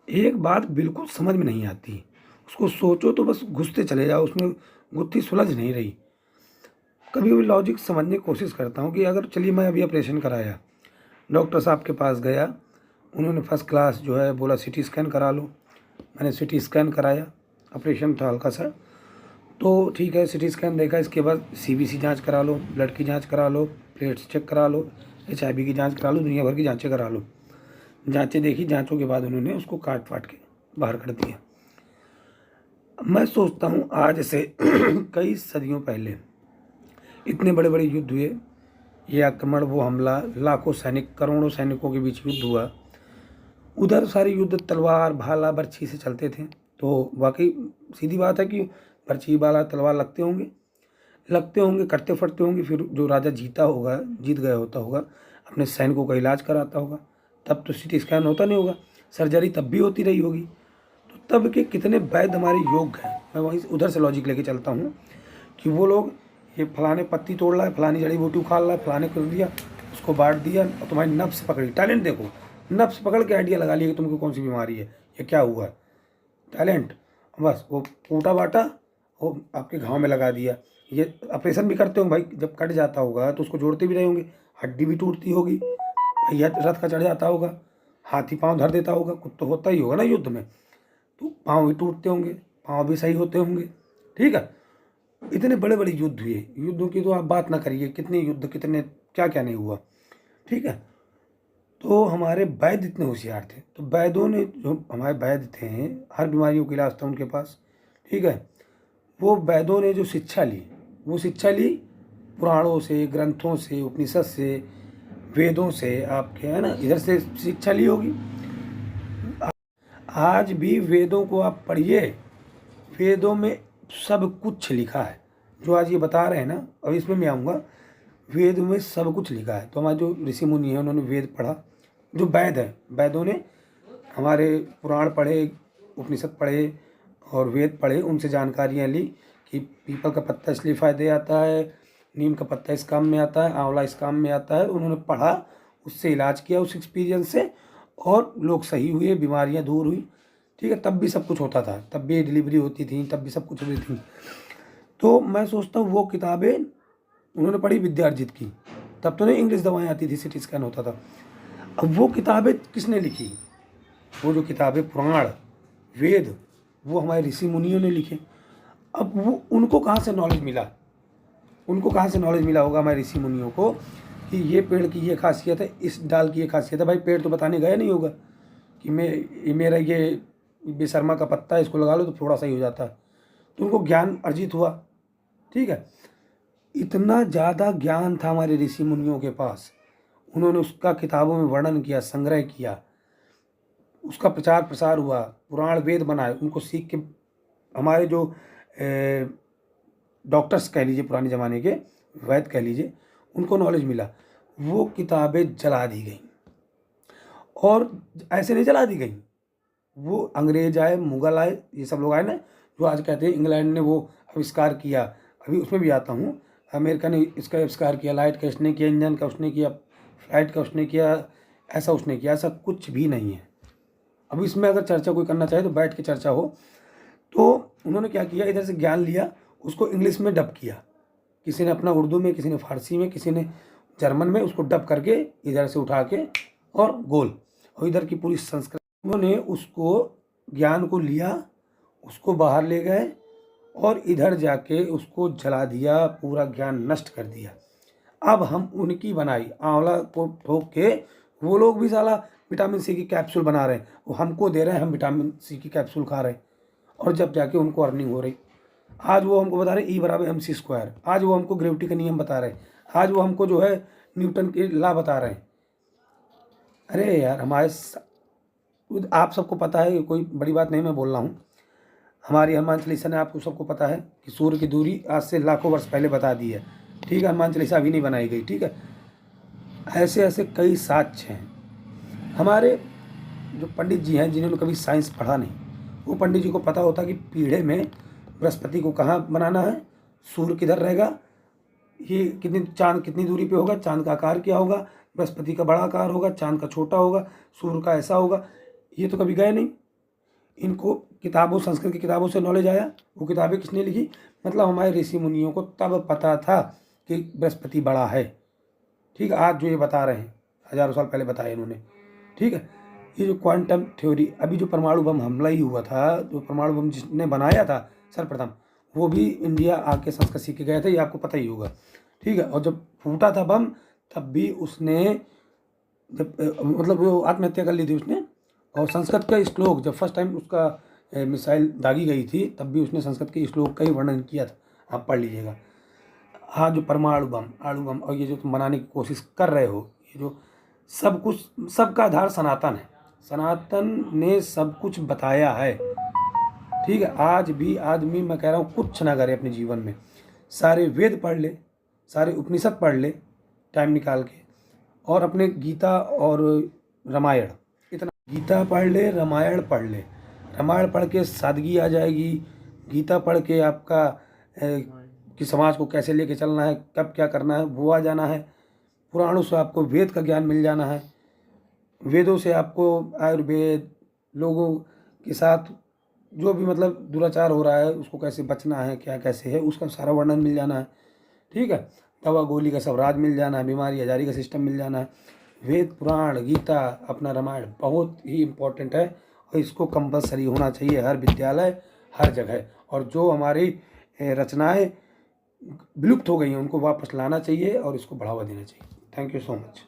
एक बात बिल्कुल समझ में नहीं आती, उसको सोचो तो बस घुसते चले जाओ, उसमें गुत्थी सुलझ नहीं रही। कभी कभी लॉजिक समझने की कोशिश करता हूँ कि अगर चलिए मैं अभी ऑपरेशन कराया, डॉक्टर साहब के पास गया, उन्होंने फर्स्ट क्लास जो है बोला सीटी स्कैन करा लो। मैंने सीटी स्कैन कराया, ऑपरेशन था हल्का सा, तो ठीक है सीटी स्कैन देखा, इसके बाद सीबीसी जांच करा लो, ब्लड की जांच करा लो, प्लेट्स चेक करा लो, एचआईवी की जांच करा लो, दुनिया भर की जांचें करा लो। जांचें देखी, जांचों के बाद उन्होंने उसको काट फाट के बाहर कर दिया। मैं सोचता हूँ आज से कई सदियों पहले इतने बड़े बड़े युद्ध हुए, ये आक्रमण वो हमला, लाखों सैनिक करोड़ों सैनिकों के बीच युद्ध हुआ। उधर सारे युद्ध तलवार भाला बर्छी से चलते थे, तो वाकई सीधी बात है कि बर्छी भाला तलवार लगते होंगे, कटते फटते होंगे, फिर जो राजा जीत गया होगा, अपने सैनिकों का इलाज कराता होगा। तब तो सीटी स्कैन होता नहीं होगा, सर्जरी तब भी होती रही होगी। तो तब के कितने वैद्य हमारे योग्य हैं। मैं वहीं उधर से लॉजिक लेके चलता हूँ कि वो लोग ये फलाने पत्ती तोड़ रहा है, फलानी जड़ी बूटी उखाड़ रहा है, फलाने कर दिया, उसको बांट दिया और तुम्हारी नब्स पकड़ी। टैलेंट देखो, नब्स पकड़ के आइडिया लगा लिया कि तुमको कौन सी बीमारी है या क्या हुआ। टैलेंट, बस वो कूटा बाटा, वो आपके घाव में लगा दिया। ये ऑपरेशन भी करते होंगे भाई, जब कट जाता होगा तो उसको जोड़ते भी रहे होंगे, हड्डी भी टूटती होगी, भैया रथ का चढ़ जाता होगा, हाथी पाँव धर देता होगा, कुछ तो होता ही होगा ना युद्ध में, तो पाँव भी टूटते होंगे, पाँव भी सही होते होंगे। ठीक है, इतने बड़े बड़े युद्ध हुए, युद्धों की तो आप बात ना करिए, कितने युद्ध, कितने क्या क्या नहीं हुआ। ठीक है, तो हमारे वैद्य इतने होशियार थे, तो वैद्यों ने, जो हमारे वैद्य थे, हर बीमारियों का इलाज था उनके पास। ठीक है, वो वैद्यों ने जो शिक्षा ली, वो शिक्षा ली पुराणों से, ग्रंथों से, उपनिषद से, वेदों से, आपके है ना, इधर से शिक्षा ली होगी। आज भी वेदों को आप पढ़िए, वेदों में सब कुछ लिखा है जो आज ये बता रहे हैं ना, और इसमें मैं आऊँगा। वेद में सब कुछ लिखा है, तो हमारे जो ऋषि मुनि हैं उन्होंने वेद पढ़ा, जो वैद है, वैदों ने हमारे पुराण पढ़े, उपनिषद पढ़े और वेद पढ़े, उनसे जानकारियाँ ली कि पीपल का पत्ता इसलिए फ़ायदे आता है, नीम का पत्ता इस काम में आता है, आंवला इस काम में आता है। उन्होंने पढ़ा, उससे इलाज किया उस एक्सपीरियंस से, और लोग सही हुए, बीमारियाँ दूर हुई। ठीक है, तब भी सब कुछ होता था, तब भी डिलीवरी होती थी, तब भी सब कुछ हुई थी। तो मैं सोचता हूँ वो किताबें उन्होंने पढ़ी, विद्या अर्जित की, तब तो नहीं इंग्लिश दवाएं आती थी, सिटी स्कैन होता था। अब वो किताबें किसने लिखी? वो जो किताबें पुराण वेद, वो हमारे ऋषि मुनियों ने लिखे। अब वो उनको कहाँ से नॉलेज मिला? उनको कहाँ से नॉलेज मिला होगा हमारे ऋषि मुनियों को कि ये पेड़ की ये खासियत है, इस डाल की ये खासियत है। भाई पेड़ तो बताने गया नहीं होगा कि मेरा ये बेशर्मा का पत्ता है, इसको लगा लो तो थोड़ा सही हो जाता है। तो उनको ज्ञान अर्जित हुआ। ठीक है, इतना ज़्यादा ज्ञान था हमारे ऋषि मुनियों के पास, उन्होंने उसका किताबों में वर्णन किया, संग्रह किया, उसका प्रचार प्रसार हुआ, पुराण वेद बनाए, उनको सीख के हमारे जो डॉक्टर्स कह लीजिए, पुराने ज़माने के वैद्य कह लीजिए, उनको नॉलेज मिला। वो किताबें जला दी गई, और ऐसे नहीं जला दी गई, वो अंग्रेज आए, मुगल आए, ये सब लोग आए ना, जो आज कहते हैं इंग्लैंड ने वो आविष्कार किया, अभी उसमें भी आता हूँ। अमेरिका ने इसका आविष्कार किया, लाइट का उसने किया, इंजन का उसने किया, फ्लाइट का उसने किया, ऐसा उसने किया, ऐसा कुछ भी नहीं है। अब इसमें अगर चर्चा कोई करना चाहे तो बैठ के चर्चा हो। तो उन्होंने क्या किया, इधर से ज्ञान लिया, उसको इंग्लिश में डब किया, किसी ने अपना उर्दू में, किसी ने फारसी में, किसी ने जर्मन में, उसको डब करके इधर से उठा के और गोल, और इधर की पूरी संस्कृति, उन्होंने उसको ज्ञान को लिया, उसको बाहर ले गए और इधर जाके उसको जला दिया, पूरा ज्ञान नष्ट कर दिया। अब हम उनकी बनाई आंवला को ठोक के, वो लोग भी साला विटामिन सी की कैप्सूल बना रहे हैं, वो हमको दे रहे हैं, हम विटामिन सी की कैप्सूल खा रहे हैं, और जब जाके उनको अर्निंग हो रही। आज वो हमको बता रहे E = mc², आज वो हमको ग्रेविटी का नियम बता रहे हैं, आज वो हमको जो है न्यूटन के लॉ बता रहे हैं। अरे यार, आप सबको पता है, कोई बड़ी बात नहीं मैं बोल रहा हूँ, हमारी हनुमान चालीसा ने, आपको सबको पता है कि सूर्य की दूरी आज से लाखों वर्ष पहले बता दी है। ठीक है, हनुमान चालीसा अभी नहीं बनाई गई। ठीक है, ऐसे ऐसे कई साक्ष्य हैं। हमारे जो पंडित जी हैं, जिन्होंने कभी साइंस पढ़ा नहीं, वो पंडित जी को पता होता कि पीढ़े में बृहस्पति को कहाँ बनाना है, सूर्य किधर रहेगा, ये चांद कितनी दूरी पे होगा, चांद का आकार क्या होगा, बृहस्पति का बड़ा आकार होगा, चांद का छोटा होगा, सूर्य का ऐसा होगा। ये तो कभी गए नहीं, इनको किताबों, संस्कृत की किताबों से नॉलेज आया। वो किताबें किसने लिखी? मतलब हमारे ऋषि मुनियों को तब पता था कि बृहस्पति बड़ा है। ठीक है, आज जो ये बता रहे हैं, हज़ारों साल पहले बताया इन्होंने। ठीक है, ये जो क्वांटम थ्योरी, अभी जो परमाणु बम हमला ही हुआ था, जो परमाणु बम जिसने बनाया था सर्वप्रथम, वो भी इंडिया आके संस्कृत सीख के गया था, ये आपको पता ही होगा। ठीक है, और जब फूटा था बम तब भी उसने, जब मतलब वो आत्महत्या कर ली थी उसने, और संस्कृत का श्लोक जब फर्स्ट टाइम उसका मिसाइल दागी गई थी तब भी उसने संस्कृत के श्लोक का ही वर्णन किया था, आप पढ़ लीजिएगा। हाँ, जो परमाणु बम, अणु बम और ये जो तुम बनाने की कोशिश कर रहे हो, ये जो सब कुछ, सबका आधार सनातन है। सनातन ने सब कुछ बताया है। ठीक है, आज भी आदमी, मैं कह रहा हूँ, कुछ ना करे अपने जीवन में, सारे वेद पढ़ ले, सारे उपनिषद पढ़ ले टाइम निकाल के, और अपने गीता और रामायण, इतना गीता पढ़ ले, रामायण पढ़ ले। रामायण पढ़ के सादगी आ जाएगी, गीता पढ़ के आपका कि समाज को कैसे लेके चलना है, कब क्या करना है वो आ जाना है। पुराणों से आपको वेद का ज्ञान मिल जाना है। वेदों से आपको आयुर्वेद, लोगों के साथ जो भी मतलब दुराचार हो रहा है उसको कैसे बचना है, क्या कैसे है, उसका सारा वर्णन मिल जाना है। ठीक है, दवा गोली का सब राज मिल जाना है, बीमारी आजारी का सिस्टम मिल जाना है। वेद, पुराण, गीता, अपना रामायण बहुत ही इम्पोर्टेंट है, और इसको कंपलसरी होना चाहिए हर विद्यालय, हर जगह। और जो हमारी रचनाएं विलुप्त हो गई हैं उनको वापस लाना चाहिए और इसको बढ़ावा देना चाहिए। Thank you so much.